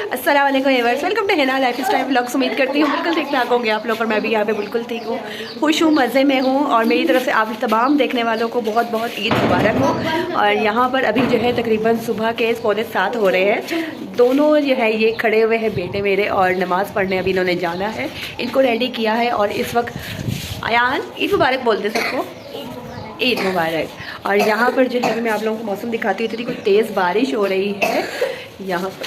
अस्सलाम वालेकुम viewers, welcome to Hina lifestyle vlogs. उम्मीद करती हूँ बिल्कुल ठीक ठाक होंगे आप लोग, और मैं भी यहाँ पे बिल्कुल ठीक हूँ, खुश हूँ, मज़े में हूँ। और मेरी तरफ से आप तमाम देखने वालों को बहुत बहुत ईद मुबारक हो। और यहाँ पर अभी जो है तकरीबन सुबह के 6:45 हो रहे हैं। दोनों जो है ये खड़े हुए हैं बेटे मेरे, और नमाज़ पढ़ने अभी इन्होंने जाना है। इनको रेडी किया है और इस वक्त अयान ईद मुबारक बोलते सबको, ईद मुबारक। और यहाँ पर जो है मैं आप लोगों को मौसम दिखाती हूँ। इतनी कोई तेज़ बारिश हो रही है यहाँ पर,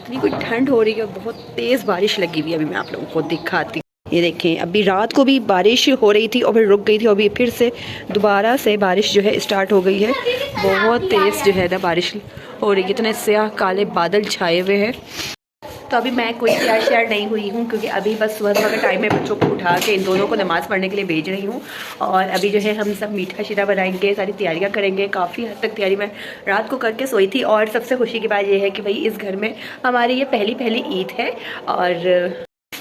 इतनी कोई ठंड हो रही है, बहुत तेज़ बारिश लगी हुई है। अभी मैं आप लोगों को दिखाती हूँ। ये देखें, अभी रात को भी बारिश हो रही थी और फिर रुक गई थी, और अभी फिर से दोबारा से बारिश जो है स्टार्ट हो गई है। बहुत तेज़ जो है ना बारिश हो रही है, इतने स्याह काले बादल छाए हुए हैं। तो अभी मैं कोई तैयार श्यार नहीं हुई हूँ, क्योंकि अभी बस सुबह सुबह का टाइम है। बच्चों को उठा के इन दोनों को नमाज़ पढ़ने के लिए भेज रही हूँ। और अभी जो है हम सब मीठा शीठा बनाएंगे, सारी तैयारियाँ करेंगे। काफ़ी हद तक तैयारी मैं रात को करके सोई थी। और सबसे खुशी की बात यह है कि भाई इस घर में हमारी ये पहली ईद है।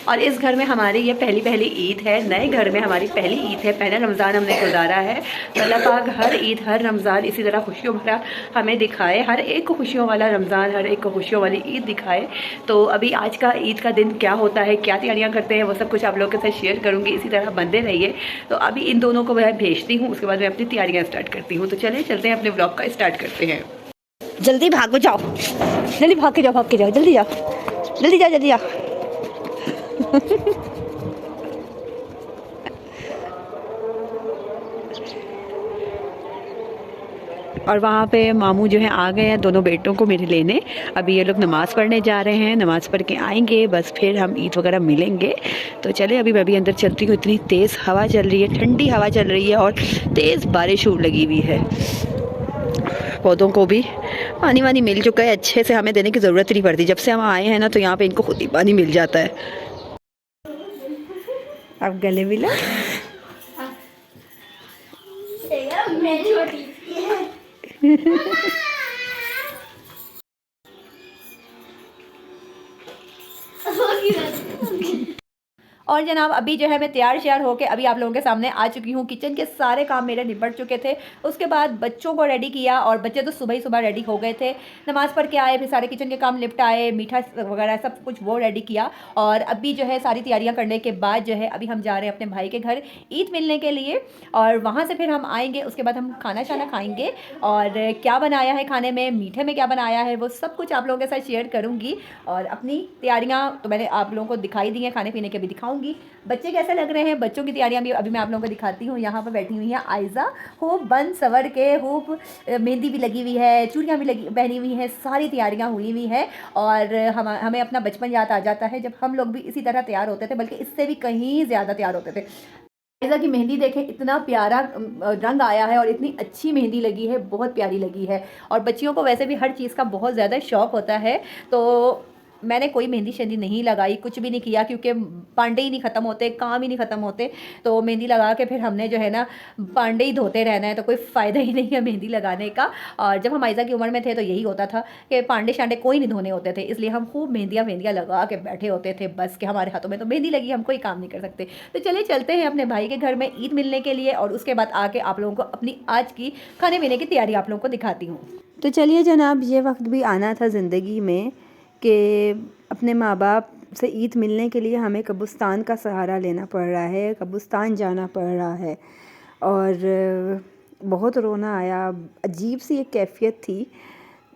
और इस घर में हमारी ये पहली ईद है। नए घर में हमारी पहली ईद है, पहला रमज़ान हमने गुजारा है। तो अल्लाह पाक हर ईद हर रमज़ान इसी तरह खुशियों भरा हमें दिखाए, हर एक को खुशियों वाला रमज़ान, हर एक को खुशियों वाली ईद दिखाए। तो अभी आज का ईद का दिन क्या होता है, क्या तैयारियां करते हैं, वो सब कुछ आप लोगों के साथ शेयर करूँगी। इसी तरह बनते रहिए। तो अभी इन दोनों को मैं भेजती हूँ, उसके बाद मैं अपनी तैयारियाँ स्टार्ट करती हूँ। तो चलिए चलते हैं, अपने ब्लॉग का स्टार्ट करते हैं। जल्दी भागो, जाओ जल्दी, भाग के जाओ, जल्दी जाओ, जल्दी जाओ, जल्दी जाओ। और वहाँ पे मामू जो है आ गए हैं दोनों बेटों को मेरे लेने। अभी ये लोग नमाज़ पढ़ने जा रहे हैं, नमाज़ पढ़ के आएंगे, बस फिर हम ईद वगैरह मिलेंगे। तो चले अभी मैं भी अंदर चलती हूँ। इतनी तेज़ हवा चल रही है, ठंडी हवा चल रही है, और तेज़ बारिश लगी हुई है। पौधों को भी पानी वानी मिल चुका है अच्छे से, हमें देने की ज़रूरत नहीं पड़ती। जब से हम आए हैं ना, तो यहाँ पर इनको खुद ही पानी मिल जाता है। अब गले मिला। और जनाब अभी जो है मैं तैयार श्यार होकर अभी आप लोगों के सामने आ चुकी हूँ। किचन के सारे काम मेरे निपट चुके थे। उसके बाद बच्चों को रेडी किया, और बच्चे तो सुबह ही सुबह रेडी हो गए थे, नमाज़ पढ़ के आए, फिर सारे किचन के काम निपटाए, मीठा वगैरह सब कुछ वो रेडी किया। और अभी जो है सारी तैयारियाँ करने के बाद जो है अभी हम जा रहे हैं अपने भाई के घर ईद मिलने के लिए। और वहाँ से फिर हम आएँगे, उसके बाद हम खाना शाना खाएँगे। और क्या बनाया है खाने में, मीठे में क्या बनाया है, वो सब कुछ आप लोगों के साथ शेयर करूँगी। और अपनी तैयारियाँ तो मैंने आप लोगों को दिखाई दी हैं, खाने पीने के भी दिखाऊँगी। बच्चे कैसे लग रहे हैं, बच्चों की तैयारियां भी अभी मैं आप लोगों को दिखाती हूँ। यहाँ पर बैठी हुई है आयज़ा, खूब बन सवर के, खूब मेहंदी भी लगी हुई है, चूड़ियाँ भी लगी पहनी हुई हैं, सारी तैयारियां हुई हुई है। और हमें अपना बचपन याद आ जाता है, जब हम लोग भी इसी तरह तैयार होते थे, बल्कि इससे भी कहीं ज़्यादा तैयार होते थे। आयज़ा की मेहंदी देखें, इतना प्यारा रंग आया है और इतनी अच्छी मेहंदी लगी है, बहुत प्यारी लगी है। और बच्चियों को वैसे भी हर चीज़ का बहुत ज़्यादा शौक़ होता है। तो मैंने कोई मेहंदी शेंदी नहीं लगाई, कुछ भी नहीं किया, क्योंकि पांडे ही नहीं ख़त्म होते, काम ही नहीं ख़त्म होते। तो मेहंदी लगा के फिर हमने जो है ना पांडे ही धोते रहना है, तो कोई फ़ायदा ही नहीं है मेहंदी लगाने का। और जब हम आयज़ा की उम्र में थे तो यही होता था कि पांडे शांडे कोई नहीं धोने होते थे, इसलिए हम खूब मेहंदियाँ लगा के बैठे होते थे, बस कि हमारे हाथों में तो मेहंदी लगी, हम कोई काम नहीं कर सकते। तो चलिए चलते हैं अपने भाई के घर में ईद मिलने के लिए, और उसके बाद आके आप लोगों को अपनी आज की खाने पीने की तैयारी आप लोगों को दिखाती हूँ। तो चलिए जनाब, ये वक्त भी आना था ज़िंदगी में कि अपने माँ बाप से ईद मिलने के लिए हमें कब्रिस्तान का सहारा लेना पड़ रहा है, कब्रिस्तान जाना पड़ रहा है। और बहुत रोना आया, अजीब सी एक कैफियत थी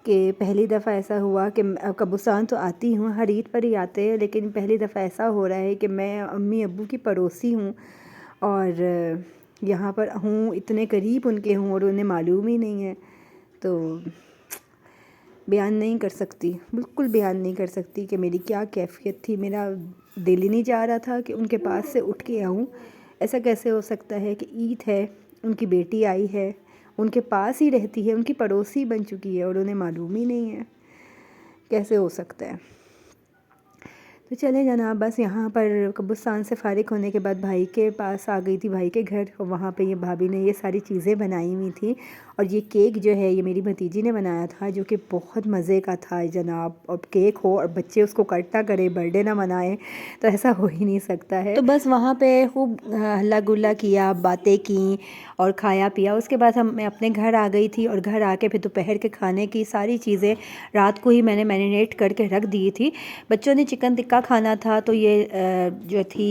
कि पहली दफ़ा ऐसा हुआ कि कब्रिस्तान तो आती हूँ, हर ईद पर ही आते हैं, लेकिन पहली दफ़ा ऐसा हो रहा है कि मैं अम्मी अब्बू की पड़ोसी हूँ, और यहाँ पर हूँ, इतने करीब उनके हूँ, और उन्हें मालूम ही नहीं है। तो बयान नहीं कर सकती, बिल्कुल बयान नहीं कर सकती कि मेरी क्या कैफियत थी। मेरा दिल ही नहीं जा रहा था कि उनके पास से उठ के आऊँ। ऐसा कैसे हो सकता है कि ईद है, उनकी बेटी आई है, उनके पास ही रहती है, उनकी पड़ोसी बन चुकी है, और उन्हें मालूम ही नहीं है, कैसे हो सकता है। तो चले जनाब, बस यहाँ पर कब्रिस्तान से फ़ारिग होने के बाद भाई के पास आ गई थी, भाई के घर। और वहाँ पे ये भाभी ने ये सारी चीज़ें बनाई हुई थी, और ये केक जो है ये मेरी भतीजी ने बनाया था, जो कि बहुत मज़े का था जनाब। अब केक हो और बच्चे उसको कट ना करें, बर्थडे ना मनाएं, तो ऐसा हो ही नहीं सकता है। तो बस वहाँ पे खूब हल्ला गुल्ला किया, बातें की और खाया पिया। उसके बाद मैं अपने घर आ गई थी और घर आके फिर दोपहर के खाने की सारी चीज़ें रात को ही मैंने मैरिनेट करके रख दी थी। बच्चों ने चिकन टिक्का खाना था, तो ये जो थी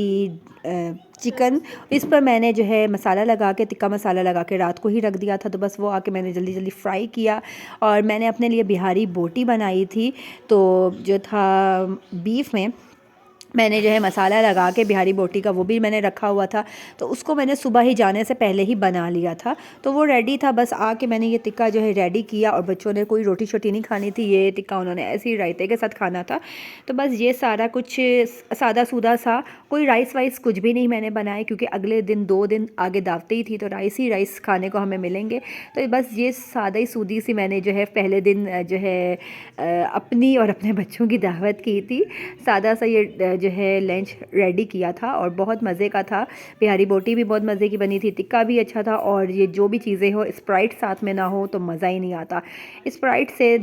चिकन, इस पर मैंने जो है मसाला लगा के, टिक्का मसाला लगा के रात को ही रख दिया था। तो बस वो आके मैंने जल्दी जल्दी फ्राई किया और मैंने अपने लिए बिहारी बोटी बनाई थी। तो जो था बीफ में मैंने जो है मसाला लगा के बिहारी बोटी का वो भी मैंने रखा हुआ था, तो उसको मैंने सुबह ही जाने से पहले ही बना लिया था, तो वो रेडी था। बस आके मैंने ये टिक्का जो है रेडी किया और बच्चों ने कोई रोटी शोटी नहीं खानी थी, ये टिक्का उन्होंने ऐसे ही रायते के साथ खाना था। तो बस ये सारा कुछ सादा सूदा सा, कोई राइस वाइस कुछ भी नहीं मैंने बनाए, क्योंकि अगले दिन 2 दिन आगे दावते ही थी, तो राइस ही राइस खाने को हमें मिलेंगे। तो बस ये सादा ही सूदी सी मैंने जो है पहले दिन जो है अपनी और अपने बच्चों की दावत की थी। सादा सा ये जो है लंच रेडी किया था और बहुत मज़े का था। बिहारी बोटी भी बहुत मज़े की बनी थी, टिक्का भी अच्छा था, और ये जो भी चीज़ें हो, स्प्राइट साथ में ना हो तो मज़ा ही नहीं आता। स्प्राइट से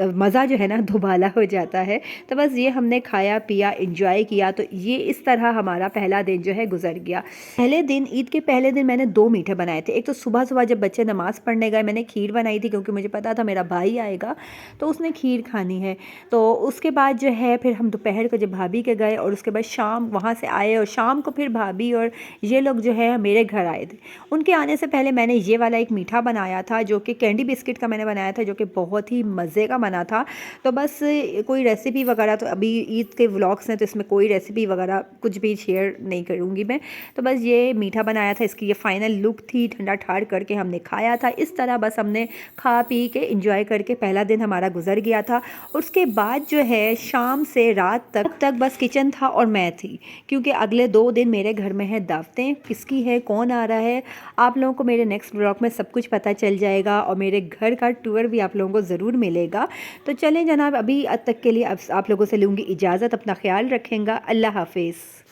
मज़ा जो है ना दुबाला हो जाता है। तो बस ये हमने खाया पिया, एंजॉय किया। तो ये इस तरह हमारा पहला दिन जो है गुजर गया। पहले दिन, ईद के पहले दिन मैंने 2 मीठे बनाए थे। एक तो सुबह सुबह जब बच्चे नमाज़ पढ़ने गए, मैंने खीर बनाई थी, क्योंकि मुझे पता था मेरा भाई आएगा तो उसने खीर खानी है। तो उसके बाद जो है फिर हम दोपहर को जब भाभी के गए और उसके बाद शाम वहाँ से आए, और शाम को फिर भाभी और ये लोग जो है मेरे घर आए थे। उनके आने से पहले मैंने ये वाला एक मीठा बनाया था, जो कि कैंडी बिस्किट का मैंने बनाया था, जो कि बहुत ही मज़े का बना था। तो बस कोई रेसिपी वगैरह तो अभी ईद के व्लॉग्स हैं, तो इसमें कोई रेसिपी वगैरह कुछ भी शेयर नहीं करूँगी मैं। तो बस ये मीठा बनाया था, इसकी ये फाइनल लुक थी। ठंडा ठार करके हमने खाया था। इस तरह बस हमने खा पी के इंजॉय करके पहला दिन हमारा गुजर गया था। उसके बाद जो है शाम से रात तक बस किचन था और मैं थी, क्योंकि अगले 2 दिन मेरे घर में है दावतें। किसकी है, कौन आ रहा है, आप लोगों को मेरे नेक्स्ट ब्लॉग में सब कुछ पता चल जाएगा, और मेरे घर का टूर भी आप लोगों को ज़रूर मिलेगा। तो चलें जनाब, अभी तक के लिए अब आप लोगों से लूँगी इजाज़त। अपना ख्याल रखेंगे। अल्लाह हाफिज़।